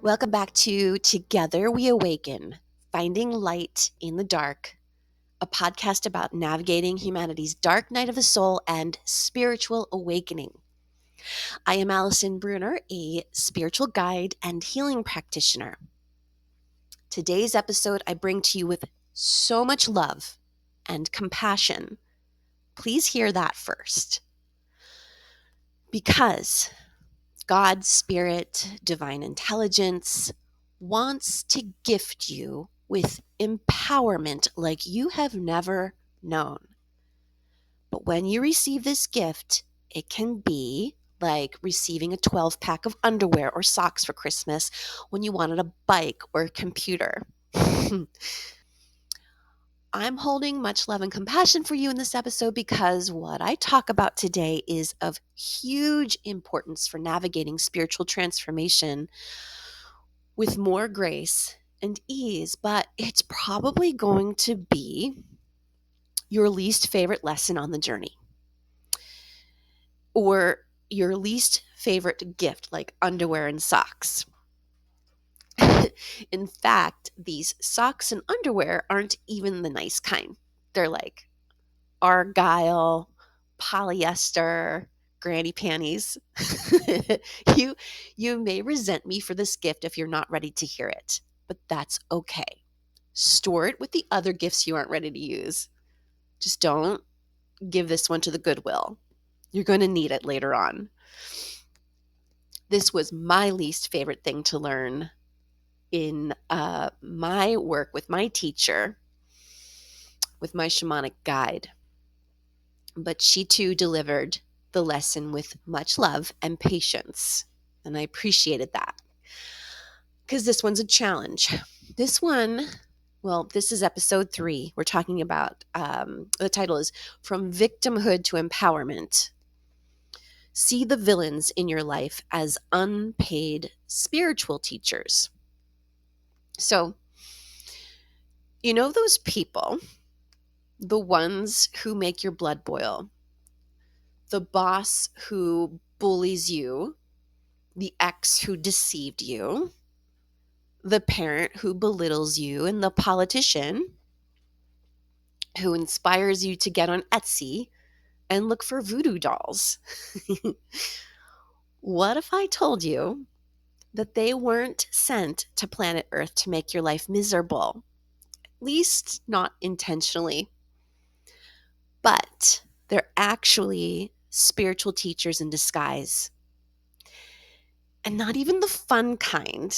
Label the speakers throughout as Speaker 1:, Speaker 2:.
Speaker 1: Welcome back to Together We Awaken, Finding Light in the Dark, a podcast about navigating humanity's dark night of the soul and spiritual awakening. I am Allison Bruner, a spiritual guide and healing practitioner. Today's episode I bring to you with so much love and compassion. Please hear that first. Because God, Spirit, Divine Intelligence wants to gift you with empowerment like you have never known. But when you receive this gift, it can be like receiving a 12-pack of underwear or socks for Christmas when you wanted a bike or a computer. I'm holding much love and compassion for you in this episode because what I talk about today is of huge importance for navigating spiritual transformation with more grace and ease, but it's probably going to be your least favorite lesson on the journey or your least favorite gift, like underwear and socks. In fact, these socks and underwear aren't even the nice kind. They're like argyle, polyester, granny panties. you you may resent me for this gift if you're not ready to hear it, but that's okay. Store it with the other gifts you aren't ready to use. Just don't give this one to the Goodwill. You're going to need it later on. This was my least favorite thing to learn in my work with my teacher, with my shamanic guide. But she too delivered the lesson with much love and patience. And I appreciated that because this one's a challenge. This one, well, this is episode 3. We're talking about, the title is From Victimhood to Empowerment. See the villains in your life as unpaid spiritual teachers. So, you know those people, the ones who make your blood boil, the boss who bullies you, the ex who deceived you, the parent who belittles you, and the politician who inspires you to get on Etsy and look for voodoo dolls. What if I told you that they weren't sent to planet Earth to make your life miserable? At least not intentionally. But they're actually spiritual teachers in disguise. And not even the fun kind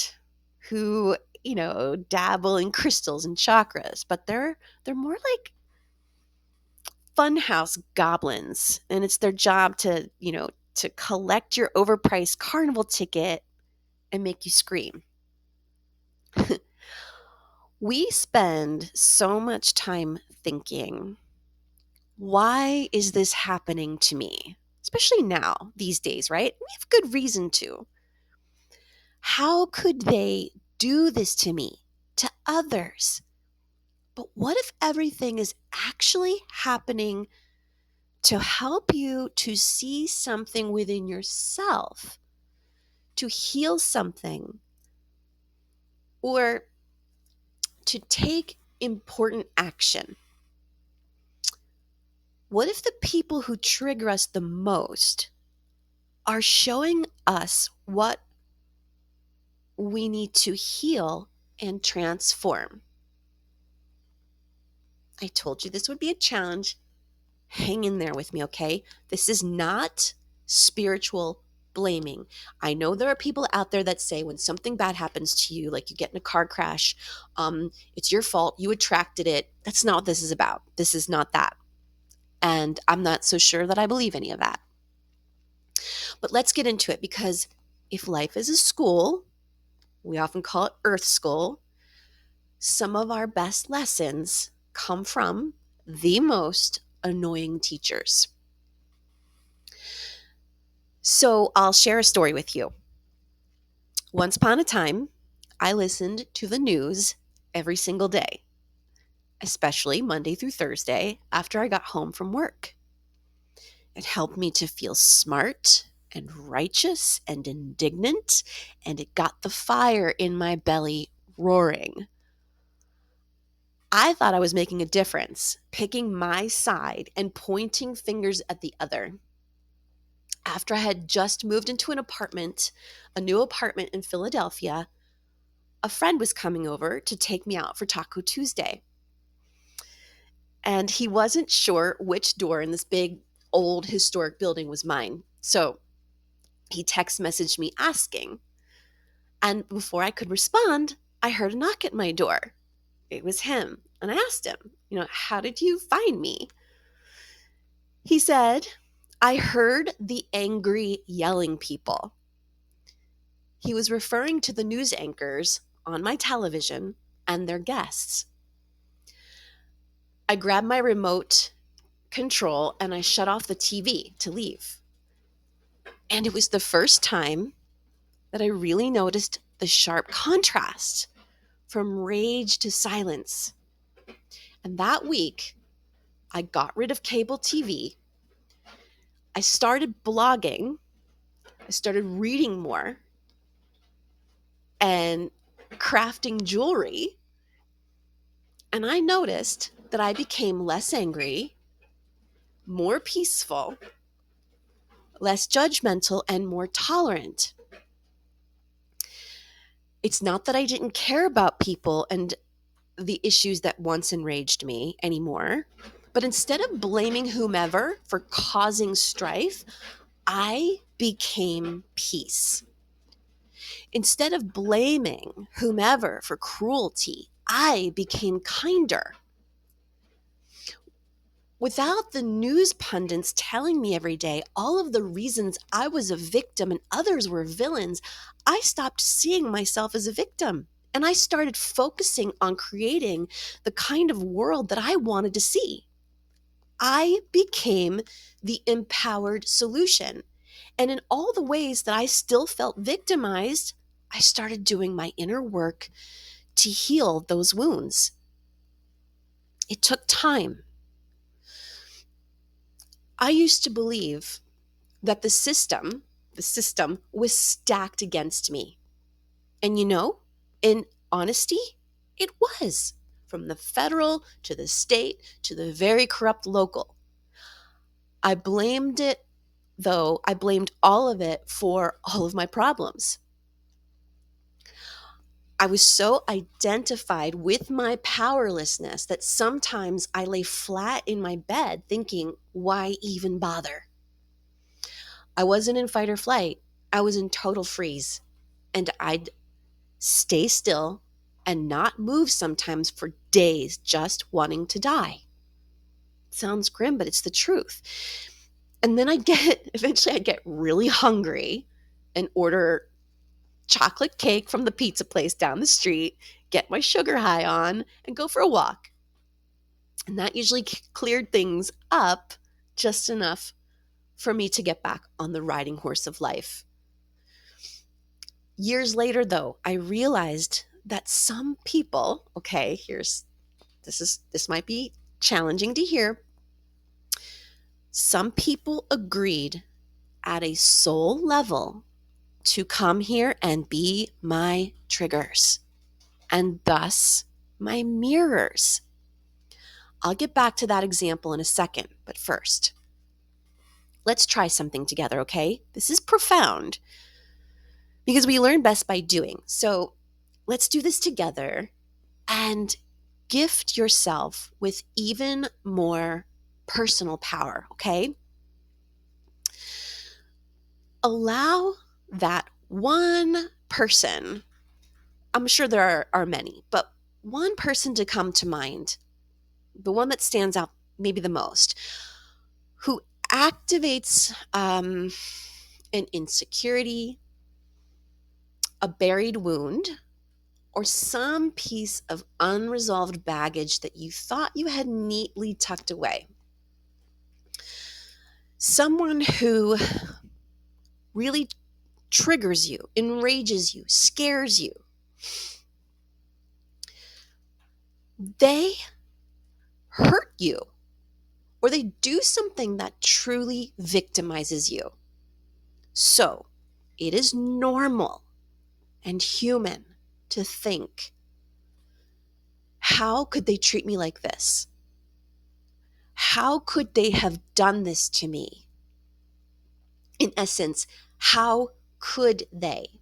Speaker 1: who, dabble in crystals and chakras, but they're more like funhouse goblins. And it's their job to collect your overpriced carnival ticket and make you scream. We spend so much time thinking, why is this happening to me? Especially now, these days, right? We have good reason to. How could they do this to me, to others? But what if everything is actually happening to help you to see something within yourself, to heal something, or to take important action? What if the people who trigger us the most are showing us what we need to heal and transform? I told you this would be a challenge. Hang in there with me, okay? This is not spiritual blaming. I know there are people out there that say when something bad happens to you, like you get in a car crash, it's your fault, you attracted it. That's not what this is about. This is not that. And I'm not so sure that I believe any of that. But let's get into it, because if life is a school, we often call it Earth School, some of our best lessons come from the most annoying teachers. So I'll share a story with you. Once upon a time, I listened to the news every single day, especially Monday through Thursday after I got home from work. It helped me to feel smart and righteous and indignant, and it got the fire in my belly roaring. I thought I was making a difference, picking my side and pointing fingers at the other. After I had just moved into a new apartment in Philadelphia, a friend was coming over to take me out for Taco Tuesday. And he wasn't sure which door in this big, old, historic building was mine. So he text messaged me asking. And before I could respond, I heard a knock at my door. It was him. And I asked him, how did you find me? He said, I heard the angry yelling people. He was referring to the news anchors on my television and their guests. I grabbed my remote control and I shut off the TV to leave. And it was the first time that I really noticed the sharp contrast from rage to silence. And that week, I got rid of cable TV. I started blogging. I started reading more and crafting jewelry. And I noticed that I became less angry, more peaceful, less judgmental, and more tolerant. It's not that I didn't care about people and the issues that once enraged me anymore, but instead of blaming whomever for causing strife, I became peace. Instead of blaming whomever for cruelty, I became kinder. Without the news pundits telling me every day all of the reasons I was a victim and others were villains, I stopped seeing myself as a victim. And I started focusing on creating the kind of world that I wanted to see. I became the empowered solution. And in all the ways that I still felt victimized, I started doing my inner work to heal those wounds. It took time. I used to believe that the system was stacked against me. And in honesty, it was. From the federal to the state to the very corrupt local. I blamed all of it for all of my problems. I was so identified with my powerlessness that sometimes I lay flat in my bed thinking, why even bother? I wasn't in fight or flight. I was in total freeze. And I'd stay still and not move sometimes for days, just wanting to die. Sounds grim, but it's the truth. And then eventually I'd get really hungry and order chocolate cake from the pizza place down the street, get my sugar high on, and go for a walk. And that usually cleared things up just enough for me to get back on the riding horse of life. Years later, though, I realized that some people, this might be challenging to hear. Some people agreed at a soul level to come here and be my triggers and thus my mirrors. I'll get back to that example in a second, but first, let's try something together, okay? This is profound because we learn best by doing. So let's do this together and gift yourself with even more personal power, okay? Allow that one person, I'm sure there are many, but one person to come to mind, the one that stands out maybe the most, who activates an insecurity, a buried wound, or some piece of unresolved baggage that you thought you had neatly tucked away. Someone who really triggers you, enrages you, scares you. They hurt you, or they do something that truly victimizes you. So it is normal and human to think, how could they treat me like this? How could they have done this to me? In essence, how could they?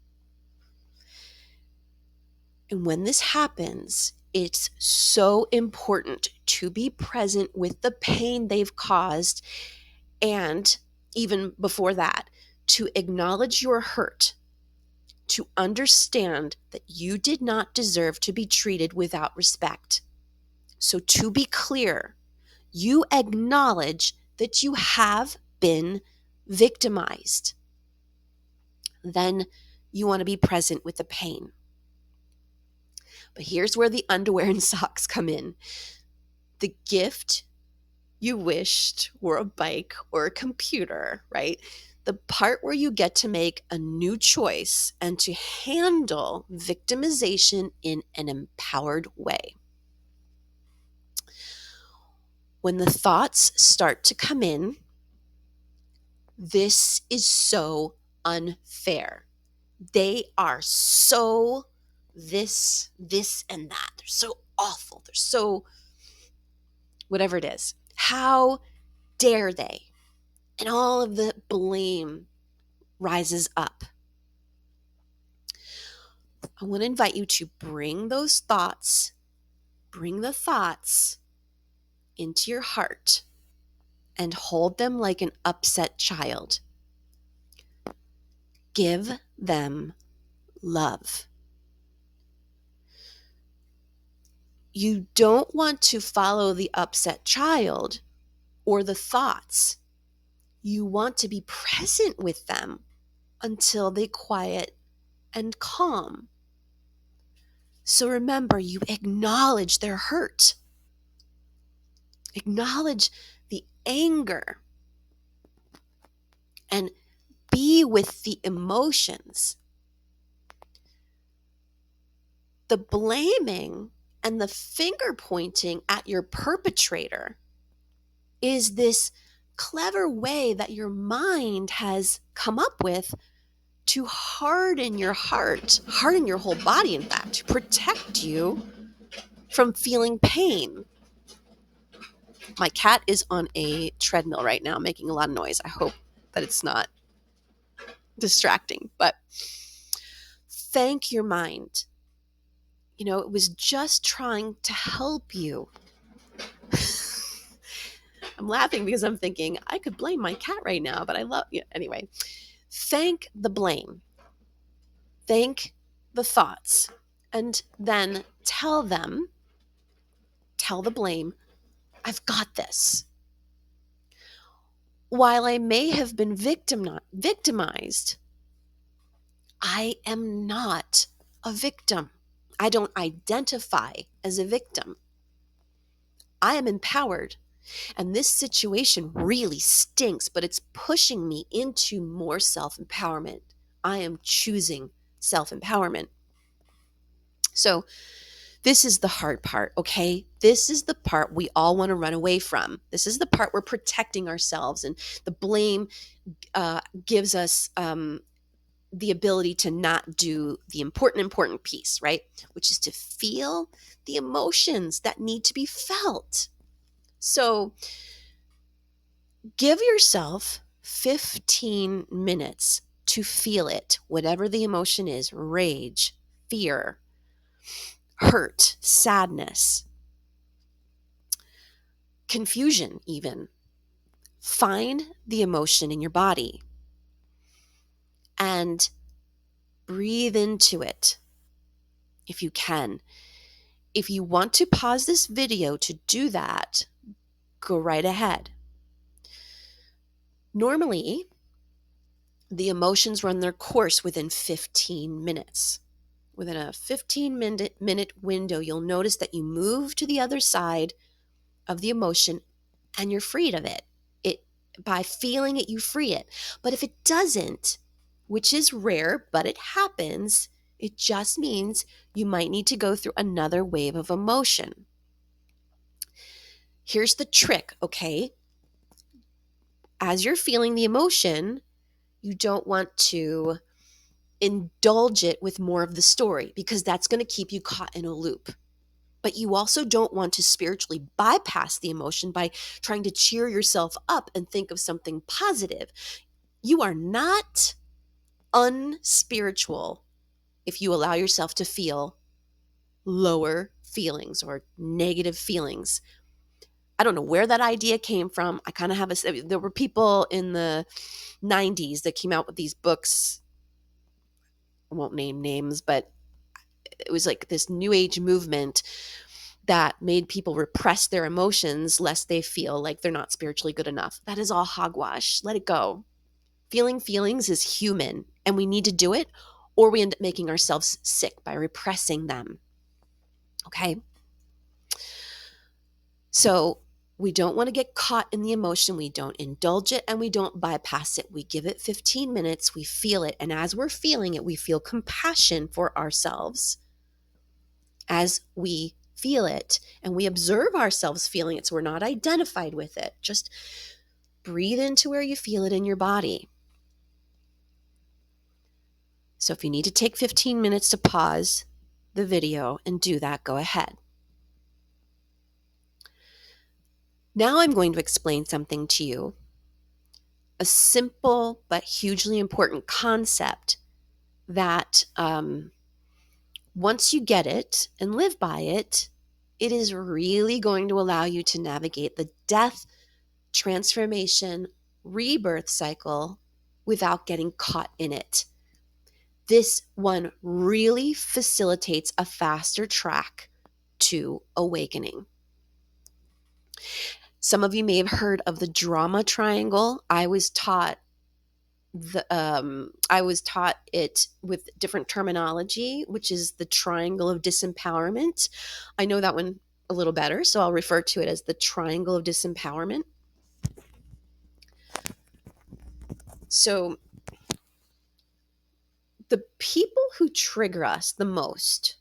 Speaker 1: And when this happens, it's so important to be present with the pain they've caused, and even before that, to acknowledge your hurt, to understand that you did not deserve to be treated without respect. So, to be clear, you acknowledge that you have been victimized. Then you want to be present with the pain. But here's where the underwear and socks come in. The gift you wished were a bike or a computer, right? The part where you get to make a new choice and to handle victimization in an empowered way. When the thoughts start to come in, this is so unfair. They are so this, and that. They're so awful. They're so whatever it is. How dare they? And all of the blame rises up. I want to invite you to bring the thoughts into your heart and hold them like an upset child. Give them love. You don't want to follow the upset child or the thoughts. You want to be present with them until they quiet and calm. So remember, you acknowledge their hurt. Acknowledge the anger and be with the emotions. The blaming and the finger pointing at your perpetrator is this clever way that your mind has come up with to harden your heart, harden your whole body, in fact, to protect you from feeling pain. My cat is on a treadmill right now, making a lot of noise. I hope that it's not distracting, but thank your mind. It was just trying to help you. I'm laughing because I'm thinking I could blame my cat right now, but I love you. Anyway, thank the blame. Thank the thoughts. And then tell the blame, I've got this. While I may have been victimized, I am not a victim. I don't identify as a victim. I am empowered. And this situation really stinks, but it's pushing me into more self-empowerment. I am choosing self-empowerment. So this is the hard part, okay? This is the part we all want to run away from. This is the part we're protecting ourselves, and the blame gives us the ability to not do the important piece, right? Which is to feel the emotions that need to be felt. So give yourself 15 minutes to feel it, whatever the emotion is: rage, fear, hurt, sadness, confusion even. Find the emotion in your body and breathe into it if you can. If you want to pause this video to do that, go right ahead. Normally, the emotions run their course within 15 minutes. Within a 15-minute window, you'll notice that you move to the other side of the emotion and you're freed of it. By feeling it, you free it. But if it doesn't, which is rare, but it happens, it just means you might need to go through another wave of emotion. Here's the trick, okay? As you're feeling the emotion, You don't want to indulge it with more of the story because that's going to keep you caught in a loop. But you also don't want to spiritually bypass the emotion by trying to cheer yourself up and think of something positive. You are not unspiritual if you allow yourself to feel lower feelings or negative feelings. I don't know where that idea came from. I kind of have there were people in the 90s that came out with these books. I won't name names, but it was like this new age movement that made people repress their emotions lest they feel like they're not spiritually good enough. That is all hogwash. Let it go. Feeling feelings is human, and we need to do it, or we end up making ourselves sick by repressing them. Okay? So we don't want to get caught in the emotion. We don't indulge it and we don't bypass it. We give it 15 minutes. We feel it. And as we're feeling it, we feel compassion for ourselves as we feel it. And we observe ourselves feeling it. So we're not identified with it. Just breathe into where you feel it in your body. So if you need to take 15 minutes to pause the video and do that, go ahead. Now I'm going to explain something to you, a simple but hugely important concept that once you get it and live by it, it is really going to allow you to navigate the death, transformation, rebirth cycle without getting caught in it. This one really facilitates a faster track to awakening. Some of you may have heard of the drama triangle. I was taught it with different terminology, which is the triangle of disempowerment. I know that one a little better, so I'll refer to it as the triangle of disempowerment. So the people who trigger us the most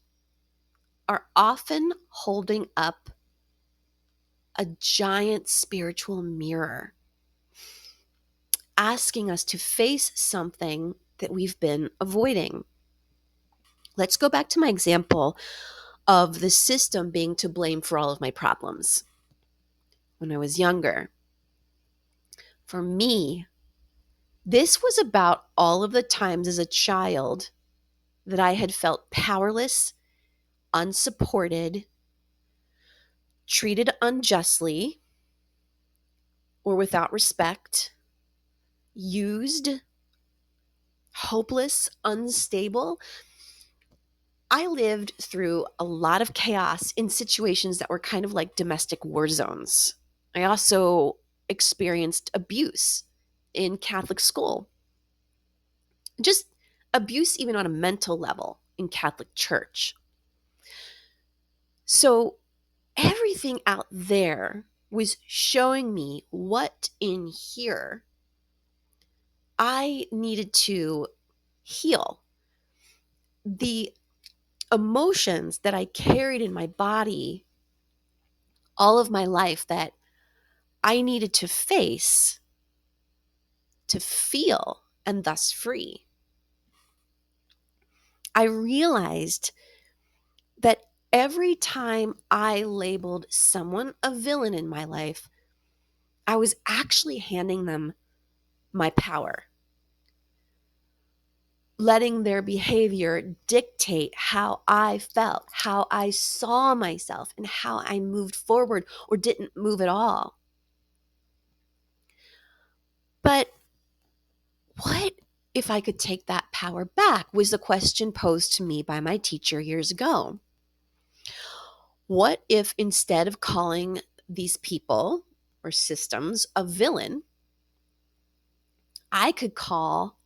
Speaker 1: are often holding up a giant spiritual mirror, asking us to face something that we've been avoiding. Let's go back to my example of the system being to blame for all of my problems. When I was younger, for me, this was about all of the times as a child that I had felt powerless, unsupported, treated unjustly or without respect, used, hopeless, unstable. I lived through a lot of chaos in situations that were kind of like domestic war zones. I also experienced abuse in Catholic school. Just abuse even on a mental level in Catholic church. So everything out there was showing me what in here I needed to heal. The emotions that I carried in my body all of my life that I needed to face, to feel, and thus free. I realized that every time I labeled someone a villain in my life, I was actually handing them my power, letting their behavior dictate how I felt, how I saw myself, and how I moved forward or didn't move at all. But what if I could take that power back? Was the question posed to me by my teacher years ago. What if instead of calling these people or systems a villain, I could call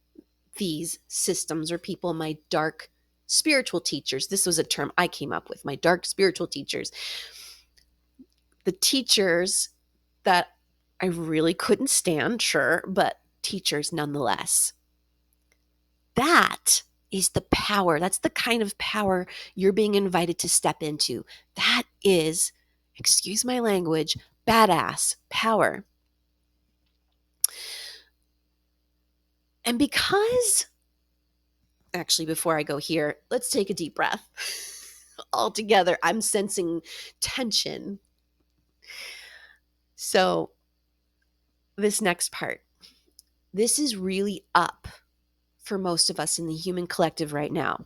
Speaker 1: these systems or people my dark spiritual teachers? This was a term I came up with, my dark spiritual teachers. The teachers that I really couldn't stand, sure, but teachers nonetheless. That is the power. That's the kind of power you're being invited to step into. That is, excuse my language, badass power. And because, actually, before I go here, let's take a deep breath. All together, I'm sensing tension. So, this next part, this is really up for most of us in the human collective right now.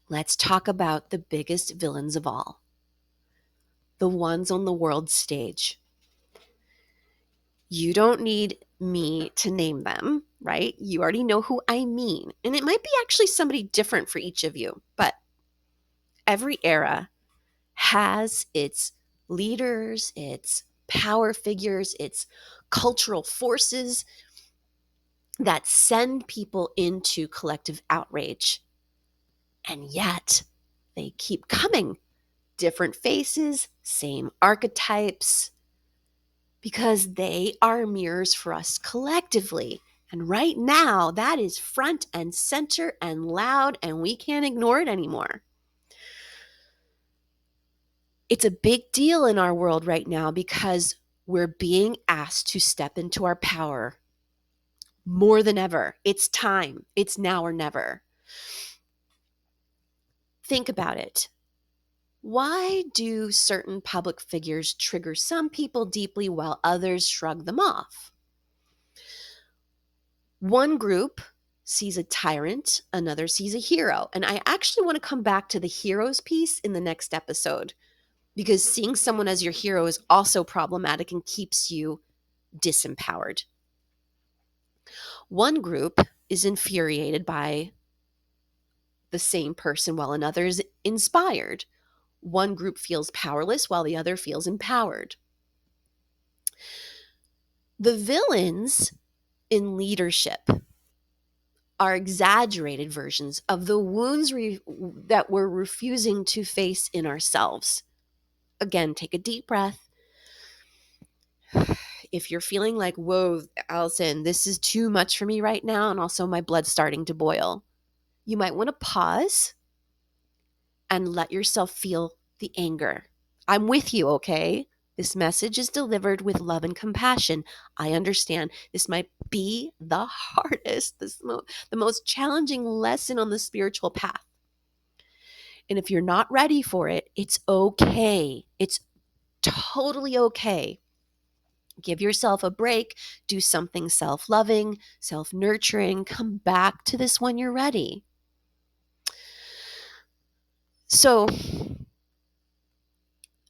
Speaker 1: Let's talk about the biggest villains of all, the ones on the world stage. You don't need me to name them, right? You already know who I mean. And it might be actually somebody different for each of you, but every era has its leaders, its power figures, its cultural forces that send people into collective outrage. And yet they keep coming. Different faces, same archetypes, because they are mirrors for us collectively. And right now, that is front and center and loud, and we can't ignore it anymore. It's a big deal in our world right now because we're being asked to step into our power more than ever. It's time. It's now or never. Think about it. Why do certain public figures trigger some people deeply while others shrug them off? One group sees a tyrant, another sees a hero. And I actually want to come back to the heroes piece in the next episode because seeing someone as your hero is also problematic and keeps you disempowered. One group is infuriated by the same person while another is inspired. One group feels powerless while the other feels empowered. The villains in leadership are exaggerated versions of the wounds that we're refusing to face in ourselves. Again, take a deep breath. If you're feeling like, whoa, Allison, this is too much for me right now, and also my blood's starting to boil, you might want to pause and let yourself feel the anger. I'm with you, okay? This message is delivered with love and compassion. I understand this might be the hardest, the most challenging lesson on the spiritual path. And if you're not ready for it, it's okay. It's totally okay. Give yourself a break. Do something self-loving, self-nurturing. Come back to this when you're ready. So,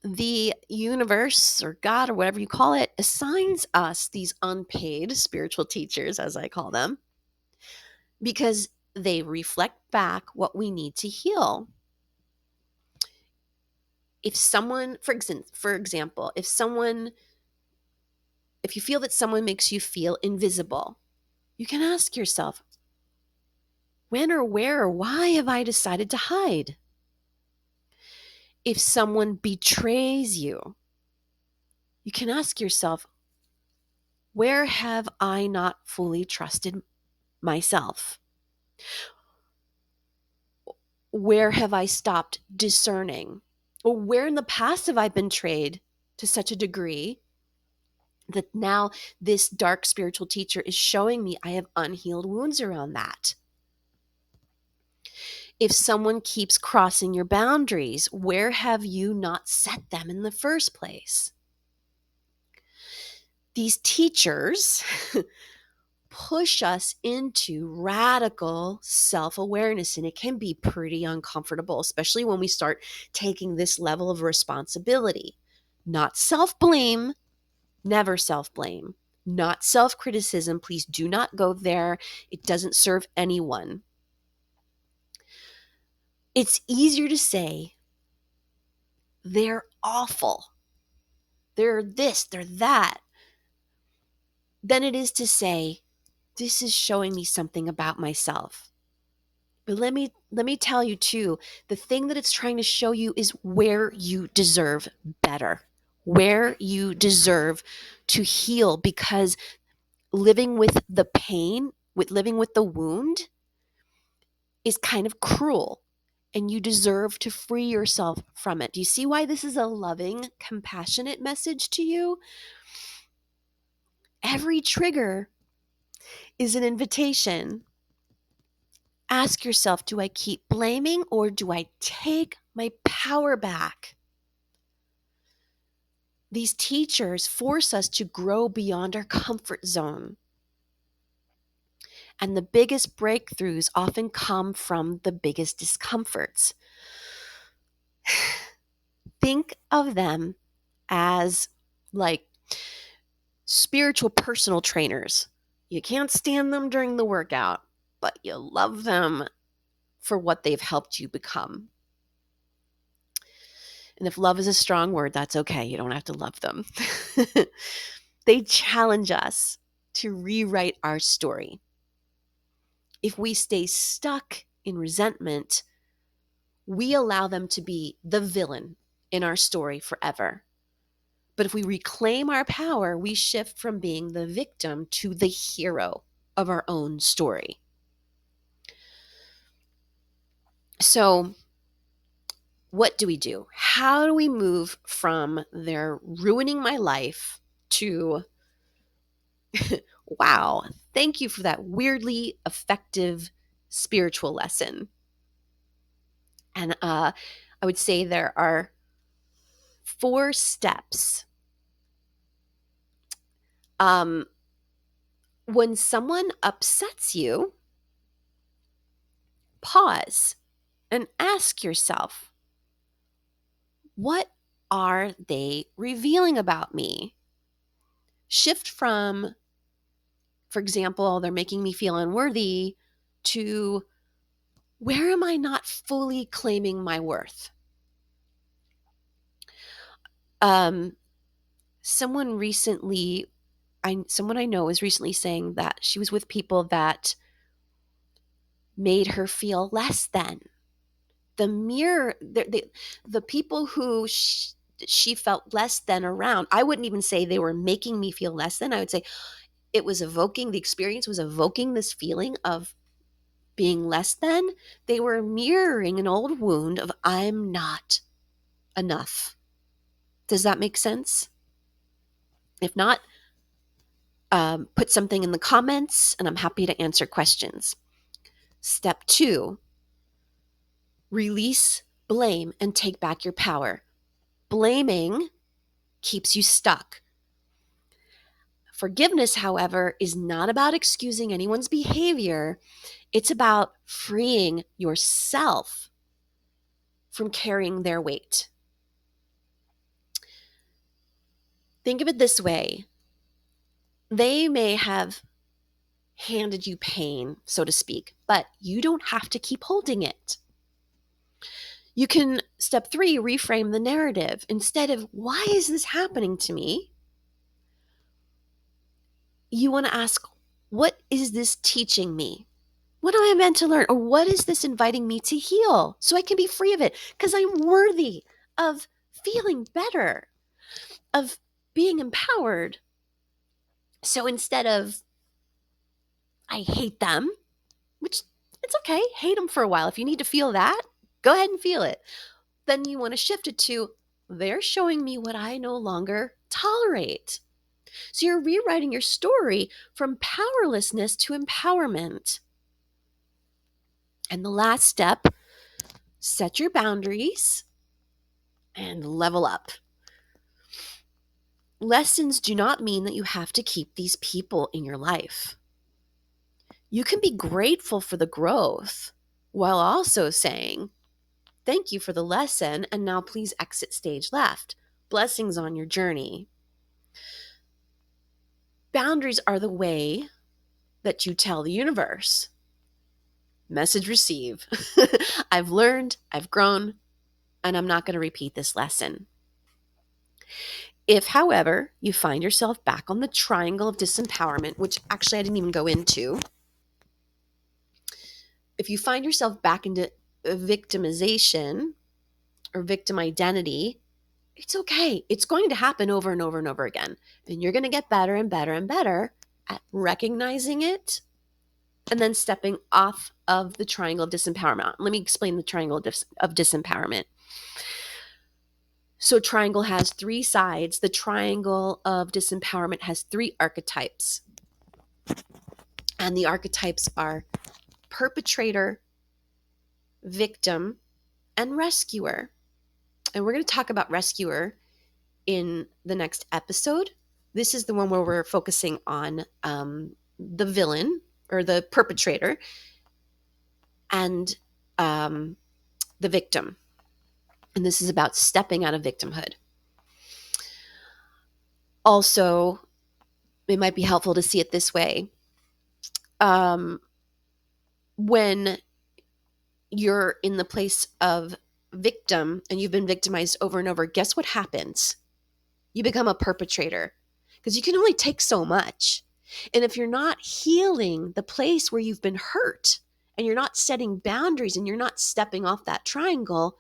Speaker 1: the universe or God or whatever you call it assigns us these unpaid spiritual teachers, as I call them, because they reflect back what we need to heal. If someone, for example, if you feel that someone makes you feel invisible, you can ask yourself, when or where or why have I decided to hide? If someone betrays you, you can ask yourself, where have I not fully trusted myself? Where have I stopped discerning? Or where in the past have I been betrayed to such a degree that now this dark spiritual teacher is showing me I have unhealed wounds around that? If someone keeps crossing your boundaries, where have you not set them in the first place? These teachers push us into radical self-awareness, and it can be pretty uncomfortable, especially when we start taking this level of responsibility. Not self-blame, never self-blame. Not self-criticism. Please do not go there. It doesn't serve anyone. It's easier to say, they're awful, they're this, they're that, than it is to say, this is showing me something about myself. But let me tell you too, the thing that it's trying to show you is where you deserve better, where you deserve to heal, because living with the pain, living with the wound is kind of cruel, and you deserve to free yourself from it. Do you see why this is a loving, compassionate message to you? Every trigger is an invitation. Ask yourself, do I keep blaming or do I take my power back? These teachers force us to grow beyond our comfort zone. And the biggest breakthroughs often come from the biggest discomforts. Think of them as like spiritual personal trainers. You can't stand them during the workout, but you love them for what they've helped you become. And if love is a strong word, that's okay. You don't have to love them. They challenge us to rewrite our story. If we stay stuck in resentment, we allow them to be the villain in our story forever. But if we reclaim our power, we shift from being the victim to the hero of our own story. So, what do we do? How do we move from they're ruining my life to, wow, thank you for that weirdly effective spiritual lesson? And I would say there are 4 steps. When someone upsets you, pause and ask yourself, what are they revealing about me? Shift from, for example, they're making me feel unworthy, to where am I not fully claiming my worth? Um, someone recently, someone I know was recently saying that she was with people that made her feel less than. The people who she felt less than around, I wouldn't even say they were making me feel less than. I would say the experience was evoking this feeling of being less than. They were mirroring an old wound of I'm not enough. Does that make sense? If not, put something in the comments and I'm happy to answer questions. Step 2, release blame and take back your power. Blaming keeps you stuck. Forgiveness, however, is not about excusing anyone's behavior. It's about freeing yourself from carrying their weight. Think of it this way. They may have handed you pain, so to speak, but you don't have to keep holding it. You can, step 3, reframe the narrative. Instead of, why is this happening to me? You want to ask, what is this teaching me? What am I meant to learn? Or what is this inviting me to heal so I can be free of it? Because I'm worthy of feeling better, of being empowered. So instead of, I hate them, which it's okay, hate them for a while. If you need to feel that, go ahead and feel it. Then you want to shift it to, they're showing me what I no longer tolerate. So you're rewriting your story from powerlessness to empowerment. And the last step, set your boundaries and level up. Lessons do not mean that you have to keep these people in your life. You can be grateful for the growth while also saying, thank you for the lesson, and now please exit stage left. Blessings on your journey. Boundaries are the way that you tell the universe, message receive. I've learned, I've grown, and I'm not going to repeat this lesson. If, however, you find yourself back on the triangle of disempowerment, which actually I didn't even go into, if you find yourself back into victimization or victim identity, it's okay. It's going to happen over and over and over again. And you're going to get better and better and better at recognizing it and then stepping off of the triangle of disempowerment. Let me explain the triangle of disempowerment. So triangle has 3 sides. The triangle of disempowerment has 3 archetypes. And the archetypes are perpetrator, victim, and rescuer. And we're going to talk about rescuer in the next episode. This is the one where we're focusing on the villain or the perpetrator and the victim. And this is about stepping out of victimhood. Also, it might be helpful to see it this way. When you're in the place of victim and you've been victimized over and over, guess what happens? You become a perpetrator because you can only take so much. And if you're not healing the place where you've been hurt and you're not setting boundaries and you're not stepping off that triangle,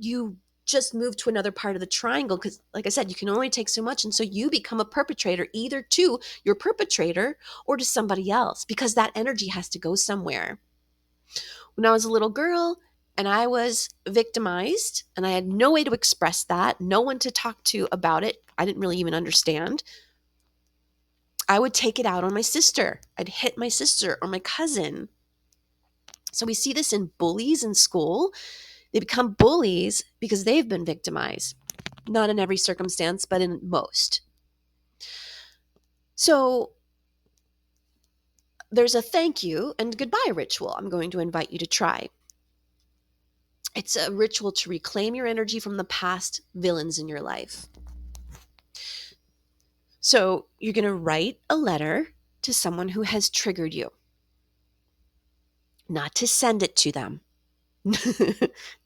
Speaker 1: you just move to another part of the triangle because, like I said, you can only take so much. And so you become a perpetrator either to your perpetrator or to somebody else because that energy has to go somewhere. When I was a little girl and I was victimized and I had no way to express that, no one to talk to about it, I didn't really even understand, I would take it out on my sister. I'd hit my sister or my cousin. So we see this in bullies in school. They become bullies because they've been victimized. Not in every circumstance, but in most. So there's a thank you and goodbye ritual I'm going to invite you to try. It's a ritual to reclaim your energy from the past villains in your life. So you're going to write a letter to someone who has triggered you, not to send it to them,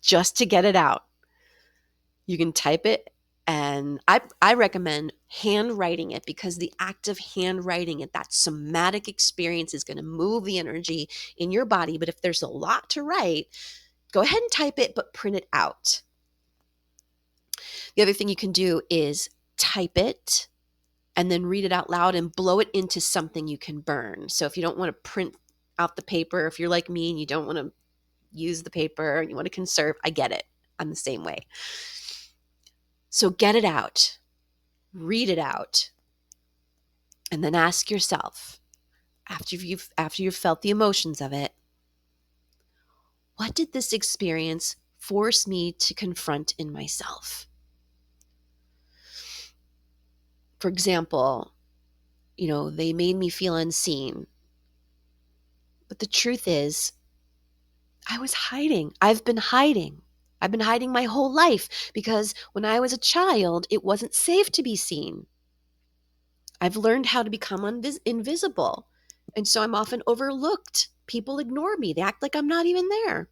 Speaker 1: just to get it out. You can type it, and I recommend handwriting it because the act of handwriting it, that somatic experience is going to move the energy in your body. But if there's a lot to write, go ahead and type it, but print it out. The other thing you can do is type it and then read it out loud and blow it into something you can burn. So if you don't want to print out the paper, if you're like me and you don't want to use the paper and you want to conserve, I get it. I'm the same way. So get it out, read it out, and then ask yourself, after you've felt the emotions of it, what did this experience force me to confront in myself? For example, they made me feel unseen. But the truth is, I was hiding. I've been hiding. I've been hiding my whole life because when I was a child, it wasn't safe to be seen. I've learned how to become invisible. And so I'm often overlooked. People ignore me. They act like I'm not even there.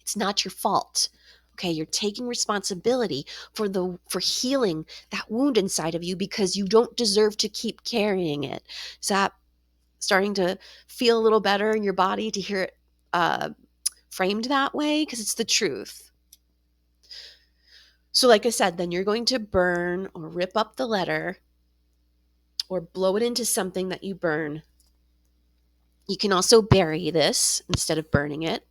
Speaker 1: It's not your fault. Okay, you're taking responsibility for healing that wound inside of you because you don't deserve to keep carrying it. Is that starting to feel a little better in your body to hear it framed that way? Because it's the truth. So like I said, then you're going to burn or rip up the letter or blow it into something that you burn. You can also bury this instead of burning it.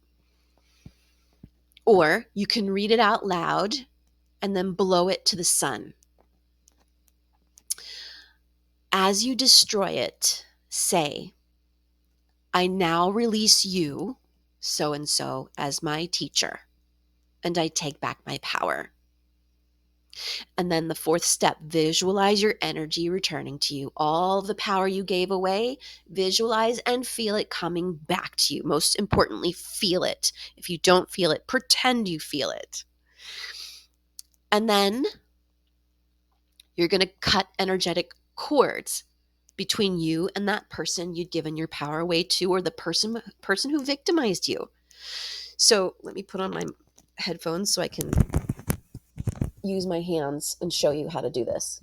Speaker 1: Or you can read it out loud and then blow it to the sun. As you destroy it, say, I now release you, so and so, as my teacher, and I take back my power. And then the fourth step, visualize your energy returning to you. All of the power you gave away, visualize and feel it coming back to you. Most importantly, feel it. If you don't feel it, pretend you feel it. And then you're going to cut energetic cords between you and that person you'd given your power away to, or the person who victimized you. So let me put on my headphones so I can use my hands and show you how to do this.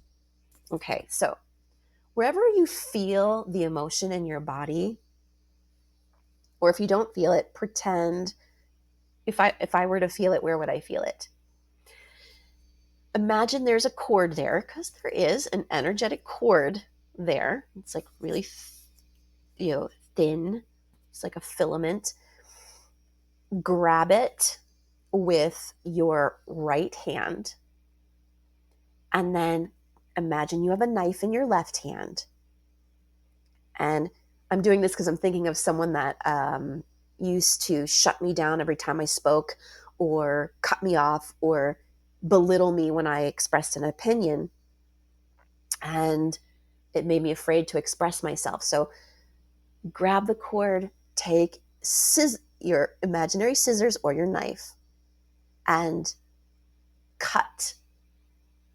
Speaker 1: Okay, so wherever you feel the emotion in your body, or if you don't feel it, pretend if I were to feel it, where would I feel it? Imagine there's a cord there, because there is an energetic cord there. It's like really thin. It's like a filament. Grab it with your right hand, and then imagine you have a knife in your left hand, And I'm doing this because I'm thinking of someone that used to shut me down every time I spoke, or cut me off, or belittle me when I expressed an opinion. And it made me afraid to express myself. So grab the cord, take your imaginary scissors or your knife, and cut.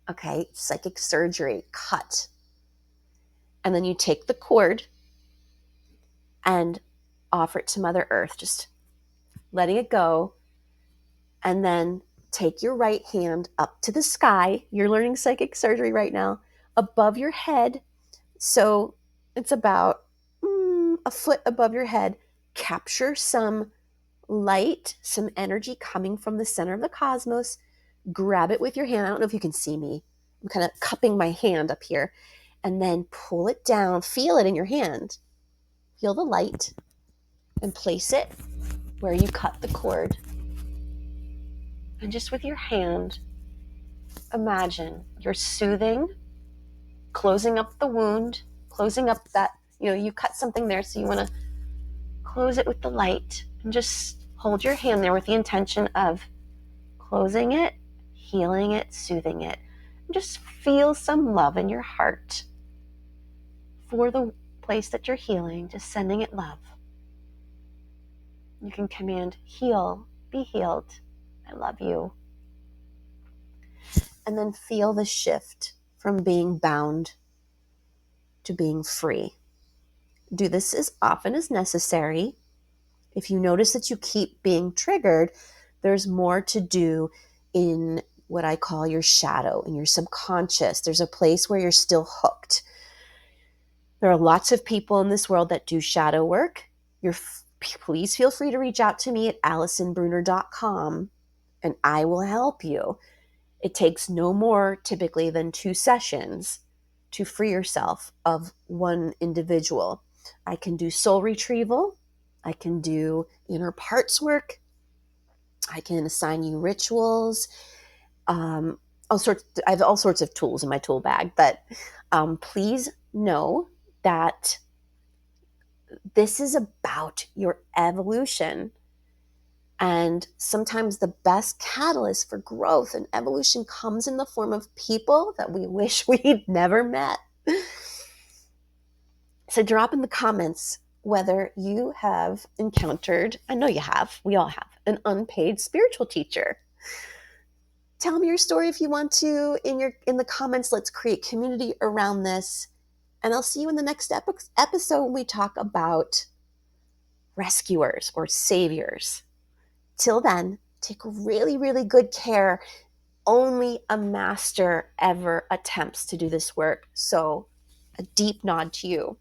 Speaker 1: Okay, psychic surgery, cut. And then you take the cord and offer it to Mother Earth, just letting it go. And then take your right hand up to the sky. You're learning psychic surgery right now, above your head. So it's about a foot above your head. Capture some light, some energy coming from the center of the cosmos. Grab it with your hand. I don't know if you can see me. I'm kind of cupping my hand up here. And then pull it down. Feel it in your hand. Feel the light and place it where you cut the cord. And just with your hand, imagine you're soothing, closing up the wound, closing up that, you cut something there, so you want to close it with the light, and just hold your hand there with the intention of closing it, healing it, soothing it. And just feel some love in your heart for the place that you're healing, just sending it love. You can command, heal, be healed, I love you. And then feel the shift from being bound to being free. Do this as often as necessary. If you notice that you keep being triggered, there's more to do in what I call your shadow, in your subconscious. There's a place where you're still hooked. There are lots of people in this world that do shadow work. Please feel free to reach out to me at AllisonBruner.com and I will help you. It takes no more typically than 2 sessions to free yourself of one individual. I can do soul retrieval. I can do inner parts work. I can assign you rituals. I have all sorts of tools in my tool bag, but please know that this is about your evolution. And sometimes the best catalyst for growth and evolution comes in the form of people that we wish we'd never met. So drop in the comments whether you have encountered, I know you have, we all have, an unpaid spiritual teacher. Tell me your story if you want to in the comments. Let's create community around this. And I'll see you in the next episode when we talk about rescuers or saviors. Till then, take really, really good care. Only a master ever attempts to do this work. So a deep nod to you.